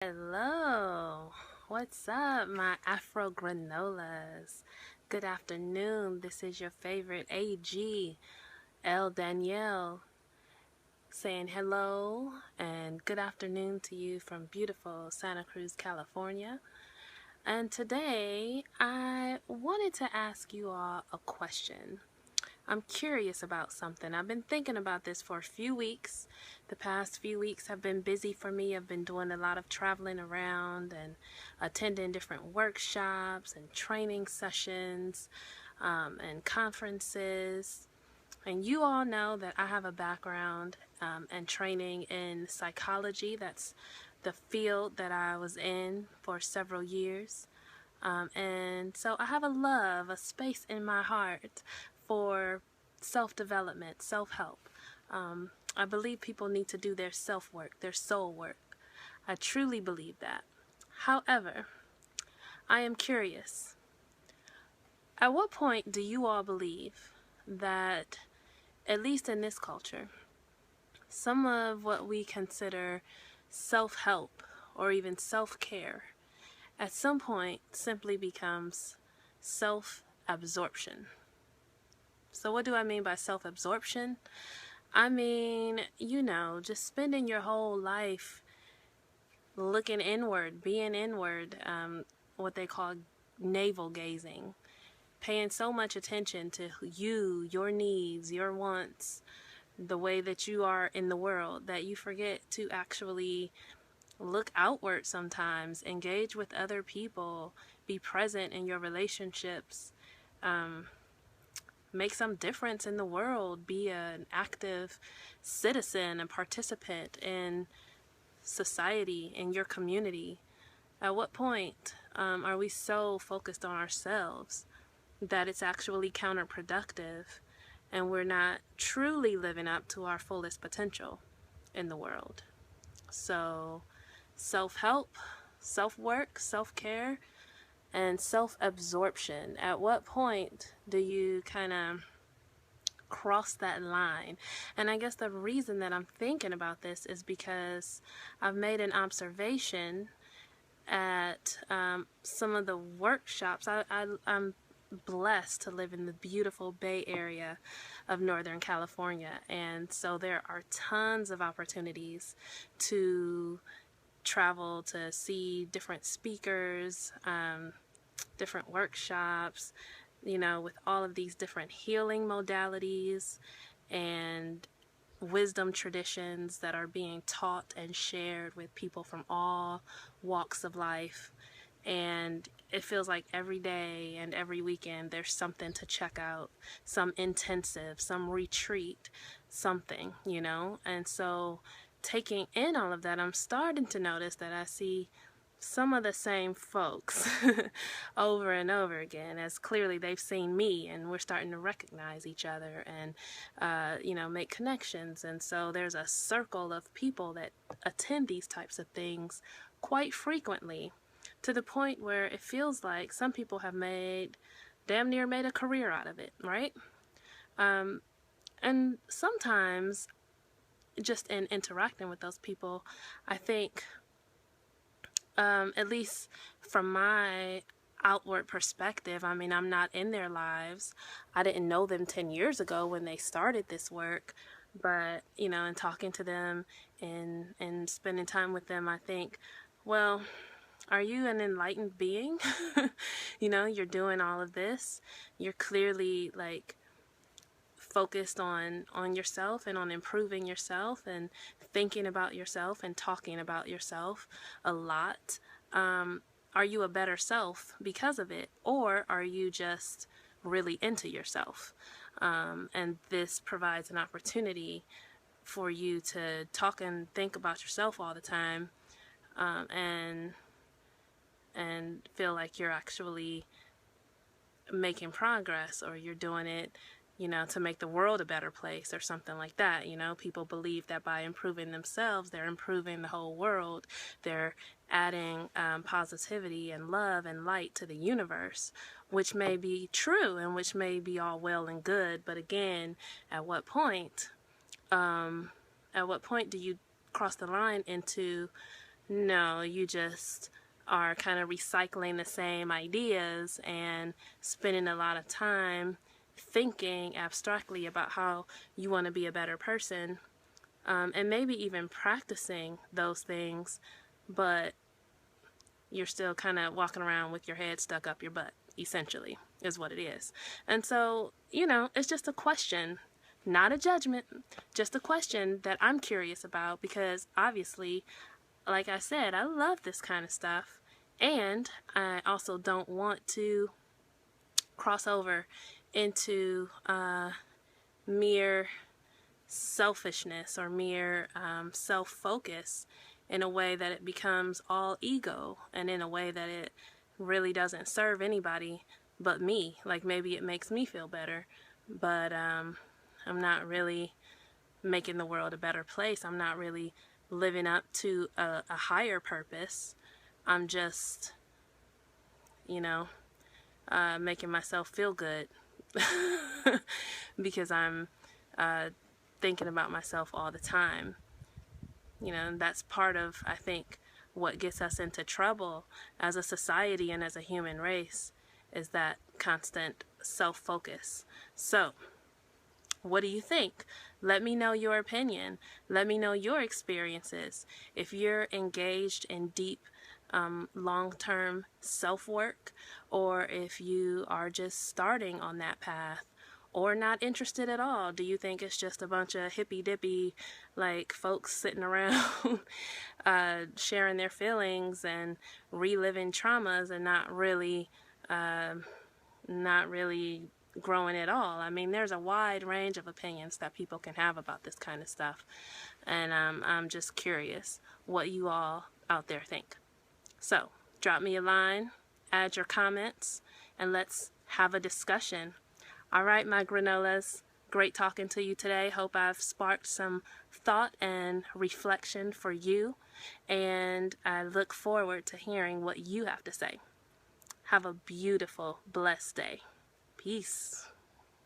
Hello, what's up, my AfroGranolas? Good afternoon. This is your favorite AG, L Danielle, saying hello and good afternoon to you from beautiful Santa Cruz, California. And today I wanted to ask you all a question. I'm curious about something. I've been thinking about this for a few weeks. The past few weeks have been busy for me. I've been doing a lot of traveling around and attending different workshops and training sessions and conferences. And you all know that I have a background and training in psychology. That's the field that I was in for several years. And so I have a space in my heart for self-development, self-help. I believe people need to do their self-work, their soul work. I truly believe that. However, I am curious. At what point do you all believe that, at least in this culture, some of what we consider self-help or even self-care at some point simply becomes self-absorption? So what do I mean by self-absorption? I mean, just spending your whole life looking inward, being inward, what they call navel gazing, paying so much attention to you, your needs, your wants, the way that you are in the world, that you forget to actually look outward sometimes, engage with other people, be present in your relationships, make some difference in the world, be an active citizen and participant in society, in your community. At what point are we so focused on ourselves that it's actually counterproductive and we're not truly living up to our fullest potential in the world? So self-help, self-work, self-care, and self-absorption. At what point do you kind of cross that line? And I guess the reason that I'm thinking about this is because I've made an observation at some of the workshops. I'm blessed to live in the beautiful Bay Area of Northern California, and so there are tons of opportunities to travel to see different speakers, different workshops, with all of these different healing modalities and wisdom traditions that are being taught and shared with people from all walks of life. And it feels like every day and every weekend there's something to check out, some intensive, some retreat, something, and so taking in all of that, I'm starting to notice that I see some of the same folks over and over again, as clearly they've seen me, and we're starting to recognize each other and make connections. And so there's a circle of people that attend these types of things quite frequently, to the point where it feels like some people have damn near made a career out of it, right? And sometimes just in interacting with those people, I think, at least from my outward perspective, I mean, I'm not in their lives. I didn't know them 10 years ago when they started this work, but, in talking to them and spending time with them, I think, well, are you an enlightened being? You're doing all of this. You're clearly focused on yourself and on improving yourself and thinking about yourself and talking about yourself a lot. Are you a better self because of it, or are you just really into yourself? And this provides an opportunity for you to talk and think about yourself all the time, and feel like you're actually making progress, or you're doing it to make the world a better place or something like that. People believe that by improving themselves, they're improving the whole world. They're adding positivity and love and light to the universe, which may be true and which may be all well and good. But again, at what point do you cross the line into No, you just are kind of recycling the same ideas and spending a lot of time thinking abstractly about how you want to be a better person, and maybe even practicing those things, but you're still kind of walking around with your head stuck up your butt, essentially, is what it is. And so, it's just a question, not a judgment, just a question that I'm curious about, because obviously, like I said, I love this kind of stuff. And I also don't want to cross over into mere selfishness or mere self-focus in a way that it becomes all ego, and in a way that it really doesn't serve anybody but me. Like, maybe it makes me feel better, but I'm not really making the world a better place. I'm not really living up to a higher purpose. I'm just, making myself feel good because I'm thinking about myself all the time. And that's part of, I think, what gets us into trouble as a society and as a human race, is that constant self-focus. So, what do you think? Let me know your opinion. Let me know your experiences. If you're engaged in deep, long-term self-work, or if you are just starting on that path, or not interested at all. Do you think it's just a bunch of hippy-dippy, like, folks sitting around sharing their feelings and reliving traumas, and not really growing at all? I mean, there's a wide range of opinions that people can have about this kind of stuff, and I'm just curious what you all out there think. So drop me a line, add your comments, and let's have a discussion. All right, my granolas, great talking to you today. Hope I've sparked some thought and reflection for you, and I look forward to hearing what you have to say. Have a beautiful, blessed day. Peace.